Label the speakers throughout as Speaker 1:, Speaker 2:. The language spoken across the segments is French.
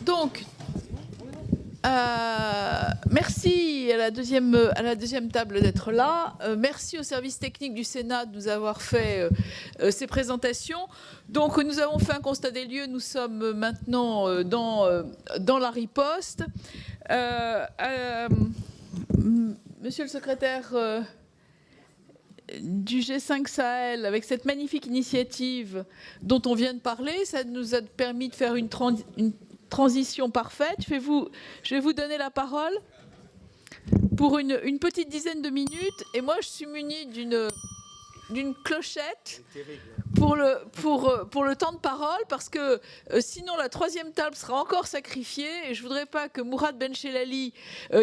Speaker 1: Donc, merci à la deuxième table d'être là. Merci au service technique du Sénat de nous avoir fait ces présentations. Donc, nous avons fait un constat des lieux. Nous sommes maintenant dans la riposte. Monsieur le secrétaire du G5 Sahel, avec cette magnifique initiative dont on vient de parler, ça nous a permis de faire une transition parfaite. Je vais vous donner la parole pour une petite dizaine de minutes. Et moi, je suis munie d'une clochette pour le temps de parole, parce que sinon la troisième table sera encore sacrifiée. Et je ne voudrais pas que Mourad Benchelali,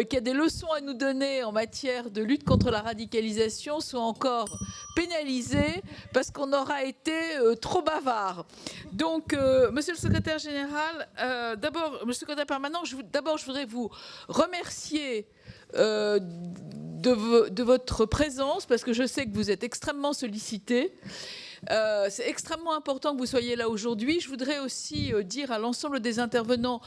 Speaker 1: qui a des leçons à nous donner en matière de lutte contre la radicalisation, soit encore pénalisé parce qu'on aura été trop bavard. Donc, monsieur le secrétaire général, monsieur le secrétaire permanent, je voudrais vous remercier de votre présence, parce que je sais que vous êtes extrêmement sollicité. C'est extrêmement important que vous soyez là aujourd'hui. Je voudrais aussi dire à l'ensemble des intervenants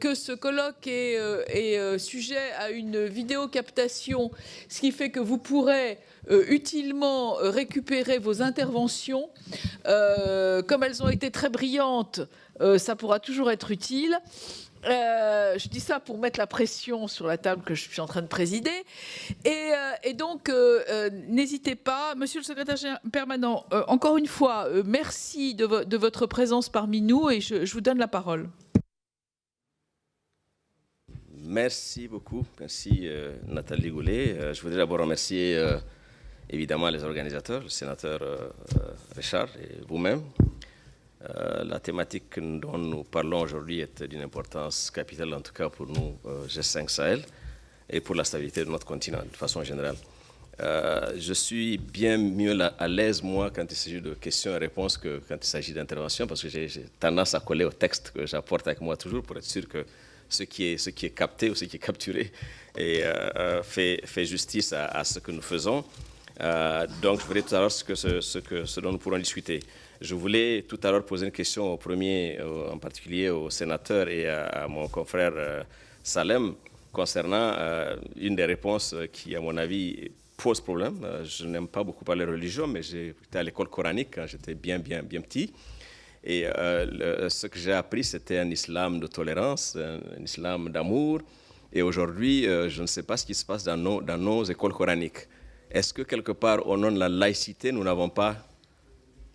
Speaker 1: que ce colloque est sujet à une vidéocaptation, ce qui fait que vous pourrez utilement récupérer vos interventions. Comme elles ont été très brillantes, ça pourra toujours être utile. Je dis ça pour mettre la pression sur la table que je suis en train de présider. Et donc, n'hésitez pas. Monsieur le secrétaire permanent, encore une fois, merci de votre présence parmi nous, et je vous donne la parole.
Speaker 2: Merci beaucoup. Merci Nathalie Goulet. Je voudrais d'abord remercier évidemment les organisateurs, le sénateur Richard et vous-même. La thématique dont nous parlons aujourd'hui est d'une importance capitale, en tout cas pour nous, G5 Sahel, et pour la stabilité de notre continent, de façon générale. Je suis bien mieux à l'aise, moi, quand il s'agit de questions et réponses que quand il s'agit d'interventions, parce que j'ai tendance à coller au texte que j'apporte avec moi toujours pour être sûr que ce qui est capté ou ce qui est capturé fait justice à ce que nous faisons. Donc, je voudrais tout à l'heure ce dont nous pourrons discuter. Je voulais tout à l'heure poser une question au premier, en particulier au sénateur et à mon confrère Salem, concernant une des réponses qui, à mon avis, pose problème. Je n'aime pas beaucoup parler religion, mais j'étais à l'école coranique quand j'étais bien petit. Et ce que j'ai appris, c'était un islam de tolérance, un islam d'amour. Et aujourd'hui, je ne sais pas ce qui se passe dans nos écoles coraniques. Est-ce que quelque part, au nom de la laïcité, nous n'avons pas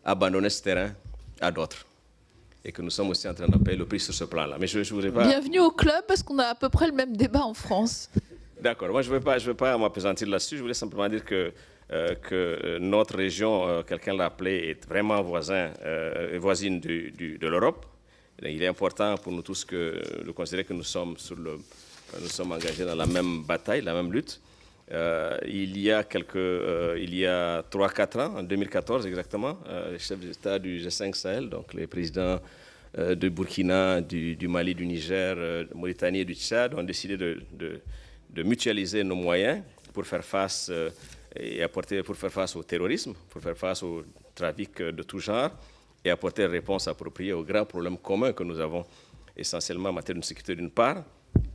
Speaker 2: abandonné ce terrain à d'autres? Et que nous sommes aussi en train de payer le prix sur ce plan-là. Mais je voudrais pas...
Speaker 1: Bienvenue au club, parce qu'on a à peu près le même débat en France.
Speaker 2: D'accord. Moi, je ne veux pas m'appesantir là-dessus. Je voulais simplement dire que notre région, quelqu'un l'a appelée, est vraiment voisine de l'Europe. Il est important pour nous tous de considérer que nous sommes engagés dans la même bataille, la même lutte. Il y a 3-4 ans, en 2014 exactement, les chefs d'État du G5 Sahel, donc les présidents de Burkina, du Mali, du Niger, de Mauritanie et du Tchad, ont décidé de mutualiser nos moyens pour faire face au terrorisme, pour faire face au trafic de tout genre et apporter une réponse appropriée aux grands problèmes communs que nous avons, essentiellement en matière de sécurité d'une part,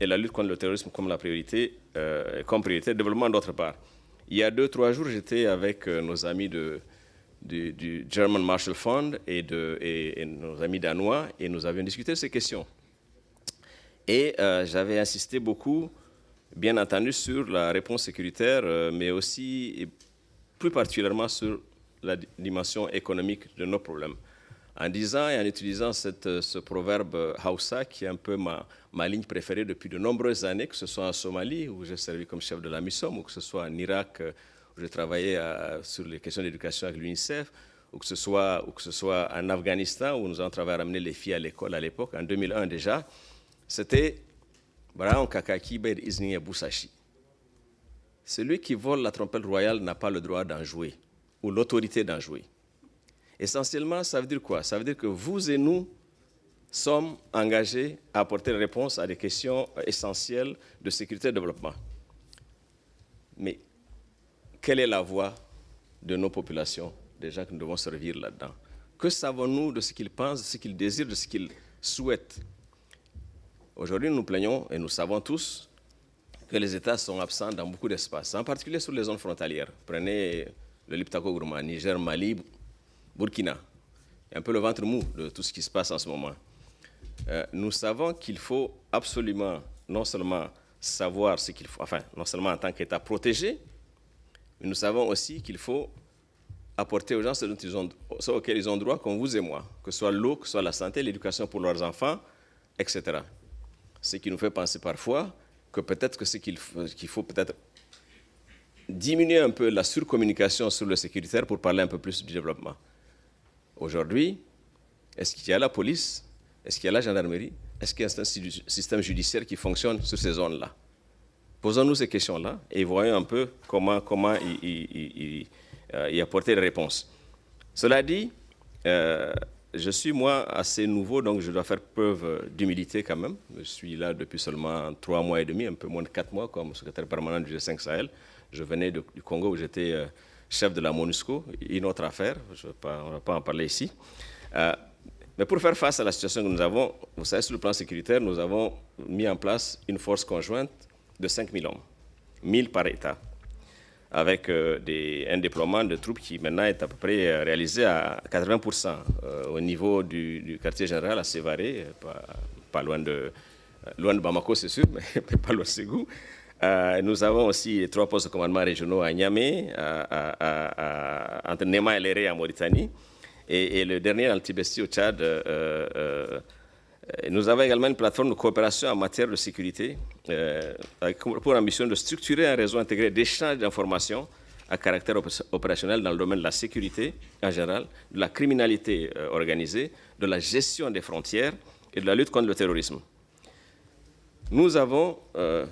Speaker 2: et la lutte contre le terrorisme comme priorité de développement d'autre part. Il y a 2-3 jours, j'étais avec nos amis du German Marshall Fund et nos amis danois, et nous avions discuté de ces questions. Et j'avais insisté beaucoup, bien entendu, sur la réponse sécuritaire, mais aussi, et plus particulièrement, sur la dimension économique de nos problèmes. En disant et en utilisant ce proverbe Hausa, qui est un peu ma ligne préférée depuis de nombreuses années, que ce soit en Somalie, où j'ai servi comme chef de la mission, ou que ce soit en Irak, où j'ai travaillé sur les questions d'éducation avec l'UNICEF, ou que ce soit en Afghanistan, où nous avons travaillé à ramener les filles à l'école à l'époque, en 2001 déjà, c'était Brahon Kakaki Bed Izni Boussachi. Celui qui vole la trompette royale n'a pas le droit d'en jouer, ou l'autorité d'en jouer. Essentiellement, ça veut dire quoi? Ça veut dire que vous et nous sommes engagés à apporter une réponse à des questions essentielles de sécurité et de développement. Mais quelle est la voix de nos populations, des gens que nous devons servir là-dedans? Que savons-nous de ce qu'ils pensent, de ce qu'ils désirent, de ce qu'ils souhaitent? Aujourd'hui, nous nous plaignons et nous savons tous que les États sont absents dans beaucoup d'espaces, en particulier sur les zones frontalières. Prenez le Liptako Gourma, Niger, Mali, Burkina. Il y a un peu le ventre mou de tout ce qui se passe en ce moment. Nous savons qu'il faut absolument, non seulement savoir ce qu'il faut, enfin, non seulement en tant qu'État protégé, mais nous savons aussi qu'il faut apporter aux gens ce auxquels ils ont droit, comme vous et moi, que ce soit l'eau, que ce soit la santé, l'éducation pour leurs enfants, etc. Ce qui nous fait penser parfois que peut-être qu'il faut peut-être diminuer un peu la surcommunication sur le sécuritaire pour parler un peu plus du développement. Aujourd'hui, est-ce qu'il y a la police? Est-ce qu'il y a la gendarmerie? Est-ce qu'il y a un système judiciaire qui fonctionne sur ces zones-là? Posons-nous ces questions-là et voyons un peu comment y apporter des réponses. Cela dit, je suis, moi, assez nouveau, donc je dois faire preuve d'humilité quand même. Je suis là depuis seulement 3 mois et demi, un peu moins de 4 mois, comme secrétaire permanent du G5 Sahel. Je venais du Congo où j'étais chef de la MONUSCO, une autre affaire, on ne va pas en parler ici. Mais pour faire face à la situation que nous avons, vous savez, sur le plan sécuritaire, nous avons mis en place une force conjointe de 5 000 hommes, 1000 par État, avec un déploiement de troupes qui maintenant est à peu près réalisé à 80% au niveau du quartier général à Sévaré, pas loin de Bamako, c'est sûr, mais pas loin de Ségou. Nous avons aussi 3 postes de commandement régionaux à Niamey, entre Nema et Léré en Mauritanie, et le dernier dans le Tibesti au Tchad. Nous avons également une plateforme de coopération en matière de sécurité avec pour ambition de structurer un réseau intégré d'échange d'informations à caractère opérationnel dans le domaine de la sécurité en général, de la criminalité organisée, de la gestion des frontières et de la lutte contre le terrorisme. Nous avons,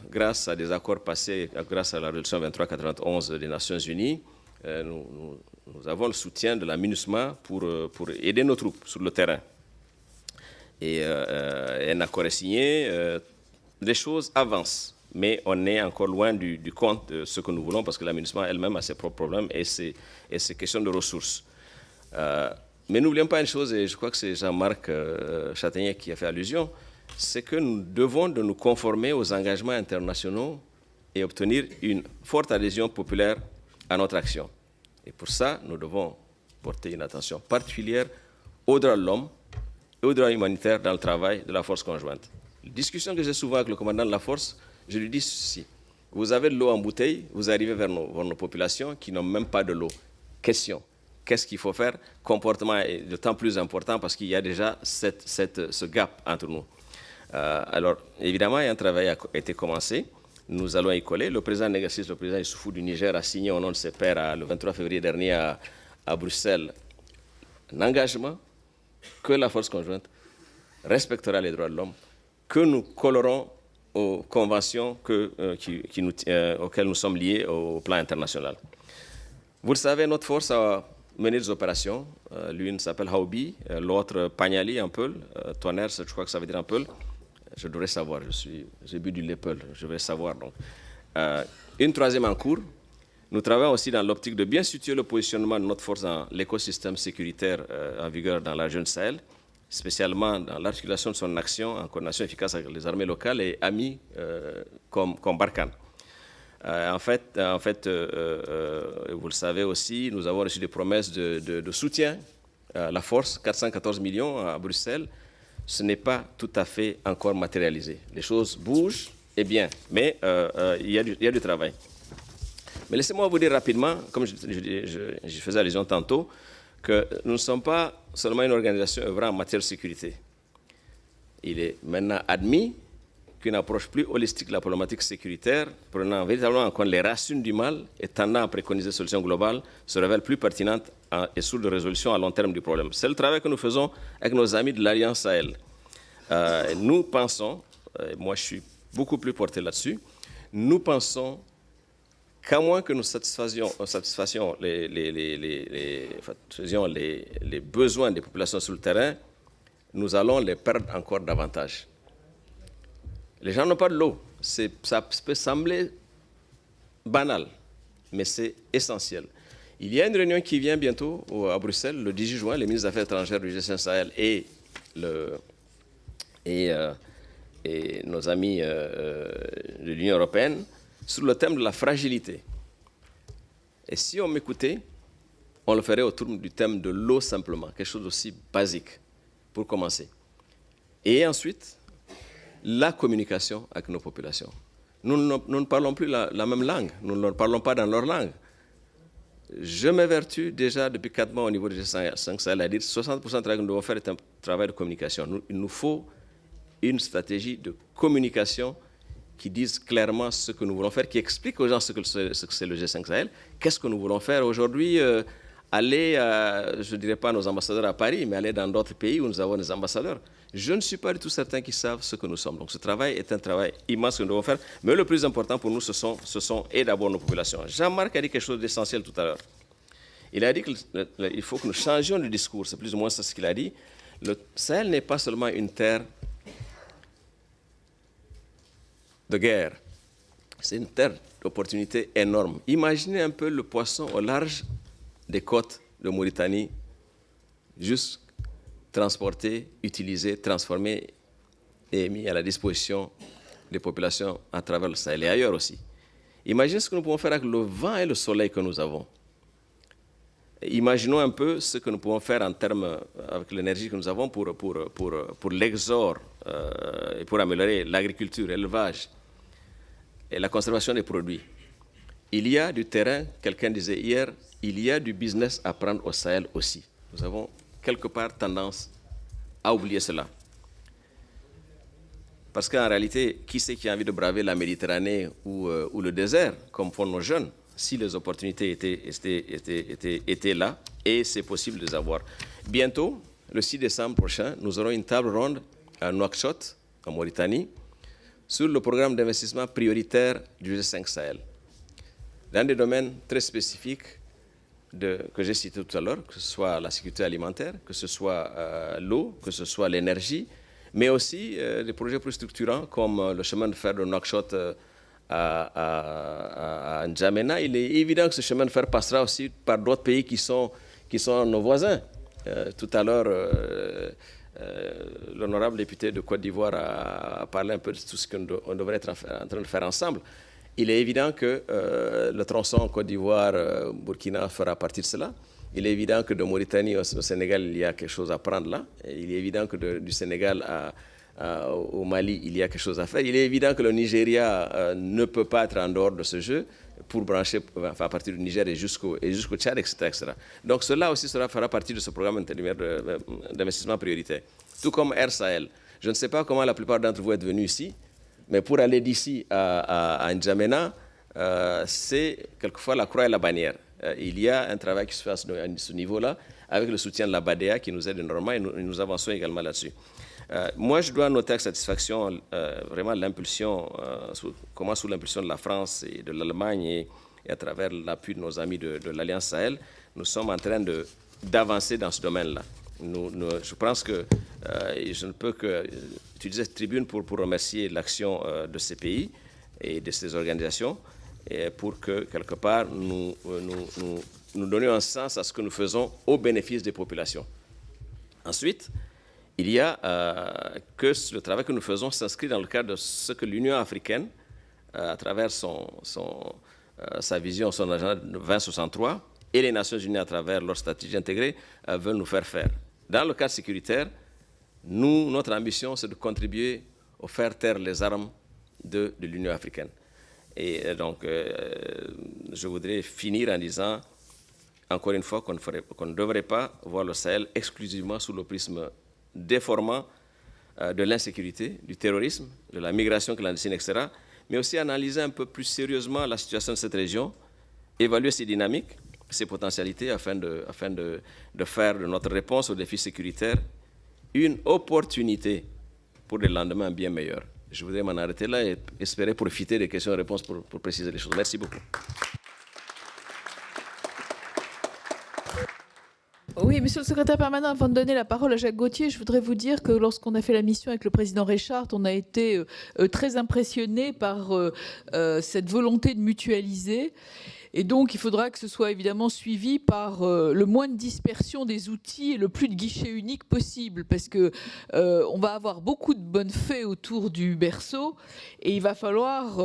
Speaker 2: grâce à des accords passés, grâce à la résolution 2391 des Nations Unies, nous avons le soutien de la MINUSMA pour aider nos troupes sur le terrain. Et un accord est signé, les choses avancent, mais on est encore loin du compte de ce que nous voulons parce que la MINUSMA elle-même a ses propres problèmes et ses questions de ressources. Mais n'oublions pas une chose, et je crois que c'est Jean-Marc Châtaignier qui a fait allusion, c'est que nous devons de nous conformer aux engagements internationaux et obtenir une forte adhésion populaire à notre action. Et pour ça, nous devons porter une attention particulière aux droits de l'homme et aux droits humanitaires dans le travail de la force conjointe. La discussion que j'ai souvent avec le commandant de la force, je lui dis ceci. Vous avez de l'eau en bouteille, vous arrivez vers nos populations qui n'ont même pas de l'eau. Question. Qu'est-ce qu'il faut faire? Comportement est d'autant plus important parce qu'il y a déjà ce gap entre nous. Alors, évidemment, un travail a été commencé. Nous allons y coller. Le président Négassis, le président Issoufou du Niger, a signé au nom de ses pairs le 23 février dernier à Bruxelles un engagement que la force conjointe respectera les droits de l'homme, que nous collerons aux conventions auxquelles nous sommes liés au plan international. Vous le savez, notre force a mené des opérations. L'une s'appelle Haoubi, l'autre Pagnali, un peu. Tonnerre, je crois que ça veut dire un peu. Je devrais savoir, j'ai bu du Lepel, je vais savoir. Donc. Une troisième en cours. Nous travaillons aussi dans l'optique de bien situer le positionnement de notre force dans l'écosystème sécuritaire en vigueur dans la région Sahel, spécialement dans l'articulation de son action en coordination efficace avec les armées locales et amis comme Barkhane. En fait, vous le savez aussi, nous avons reçu des promesses de soutien à la force, 414 millions à Bruxelles. Ce n'est pas tout à fait encore matérialisé. Les choses bougent, et bien, mais il y a du travail. Mais laissez-moi vous dire rapidement, comme je faisais allusion tantôt, que nous ne sommes pas seulement une organisation œuvrant en matière de sécurité. Il est maintenant admis qu'une approche plus holistique de la problématique sécuritaire, prenant véritablement en compte les racines du mal et tendant à préconiser des solutions globales, se révèle plus pertinente et source de résolution à long terme du problème. C'est le travail que nous faisons avec nos amis de l'Alliance Sahel. Nous pensons, moi je suis beaucoup plus porté là-dessus, nous pensons qu'à moins que nous satisfaisions les besoins des populations sur le terrain, nous allons les perdre encore davantage. Les gens n'ont pas de l'eau. Ça peut sembler banal, mais c'est essentiel. Il y a une réunion qui vient bientôt à Bruxelles, le 18 juin, les ministres des Affaires étrangères du G5 Sahel et et nos amis de l'Union européenne sur le thème de la fragilité. Et si on m'écoutait, on le ferait autour du thème de l'eau simplement, quelque chose d'aussi basique pour commencer. Et ensuite, la communication avec nos populations. Nous ne parlons plus la même langue, nous ne leur parlons pas dans leur langue. Je m'évertue déjà depuis 4 mois au niveau du G5 Sahel à dire que 60% du travail que nous devons faire est un travail de communication. Il nous faut une stratégie de communication qui dise clairement ce que nous voulons faire, qui explique aux gens ce que c'est le G5 Sahel, qu'est-ce que nous voulons faire aujourd'hui, aller, je ne dirais pas nos ambassadeurs à Paris, mais aller dans d'autres pays où nous avons des ambassadeurs. Je ne suis pas du tout certain qu'ils savent ce que nous sommes. Donc ce travail est un travail immense que nous devons faire, mais le plus important pour nous, ce sont et d'abord nos populations. Jean-Marc a dit quelque chose d'essentiel tout à l'heure. Il a dit qu'il faut que nous changions de discours, c'est plus ou moins ce qu'il a dit. Le Sahel n'est pas seulement une terre de guerre, c'est une terre d'opportunités énorme. Imaginez un peu le poisson au large des côtes de Mauritanie, juste transporté, utilisé, transformé et mis à la disposition des populations à travers le Sahel et ailleurs aussi. Imaginez ce que nous pouvons faire avec le vent et le soleil que nous avons. Imaginons un peu ce que nous pouvons faire en termes, avec l'énergie que nous avons pour l'exor et pour améliorer l'agriculture, l'élevage et la conservation des produits. Il y a du terrain, quelqu'un disait hier, il y a du business à prendre au Sahel aussi. Nous avons quelque part tendance à oublier cela. Parce qu'en réalité, qui c'est qui a envie de braver la Méditerranée ou le désert, comme font nos jeunes, si les opportunités étaient là, et c'est possible de les avoir. Bientôt, le 6 décembre prochain, nous aurons une table ronde à Nouakchott, en Mauritanie, sur le programme d'investissement prioritaire du G5 Sahel, dans des domaines très spécifiques que j'ai cités tout à l'heure, que ce soit la sécurité alimentaire, que ce soit l'eau, que ce soit l'énergie, mais aussi des projets plus structurants comme le chemin de fer de Nouakchott à N'Djamena. Il est évident que ce chemin de fer passera aussi par d'autres pays qui sont nos voisins. Tout à l'heure, l'honorable député de Côte d'Ivoire a parlé un peu de tout ce qu'on devrait être en train de faire ensemble. Il est évident que le tronçon Côte d'Ivoire-Burkina fera partie de cela. Il est évident que de Mauritanie au Sénégal, il y a quelque chose à prendre là. Et il est évident que du Sénégal au Mali, il y a quelque chose à faire. Il est évident que le Nigeria ne peut pas être en dehors de ce jeu pour brancher à partir du Niger et jusqu'au Tchad, etc. Donc cela aussi fera partie de ce programme d'investissement prioritaire. Tout comme Air Sahel. Je ne sais pas comment la plupart d'entre vous êtes venus ici, mais pour aller d'ici à N'Djamena, c'est quelquefois la croix et la bannière. Il y a un travail qui se fait à ce niveau-là, avec le soutien de la BADEA qui nous aide énormément et nous avançons également là-dessus. Moi, je dois noter avec satisfaction vraiment l'impulsion, comment sous l'impulsion de la France et de l'Allemagne et à travers l'appui de nos amis de l'Alliance Sahel, nous sommes en train d'avancer dans ce domaine-là. Je pense que je ne peux que utiliser cette tribune pour remercier l'action de ces pays et de ces organisations et pour que, quelque part, nous donnions un sens à ce que nous faisons au bénéfice des populations. Ensuite, il y a que le travail que nous faisons s'inscrit dans le cadre de ce que l'Union africaine, à travers sa vision, son agenda 2063, et les Nations unies à travers leur stratégie intégrée, veulent nous faire faire. Dans le cadre sécuritaire, notre ambition, c'est de contribuer à faire taire les armes de l'Union africaine. Et donc, je voudrais finir en disant, encore une fois, qu'on ne devrait pas voir le Sahel exclusivement sous le prisme déformant de l'insécurité, du terrorisme, de la migration clandestine, etc., mais aussi analyser un peu plus sérieusement la situation de cette région, évaluer ses dynamiques, ses potentialités, afin de faire de notre réponse aux défis sécuritaires une opportunité pour des lendemains bien meilleurs. Je voudrais m'en arrêter là et espérer profiter des questions et réponses pour préciser les choses. Merci beaucoup.
Speaker 1: Oui, monsieur le secrétaire permanent, avant de donner la parole à Jacques Gauthier, je voudrais vous dire que lorsqu'on a fait la mission avec le président Richard, on a été très impressionnés par cette volonté de mutualiser. Et donc, il faudra que ce soit évidemment suivi par le moins de dispersion des outils et le plus de guichets uniques possible, parce que on va avoir beaucoup de bonnes fées autour du berceau, et il va falloir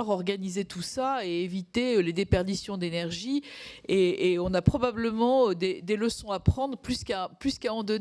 Speaker 1: organiser tout ça et éviter les déperditions d'énergie. Et on a probablement des leçons à prendre plus qu'à en donner.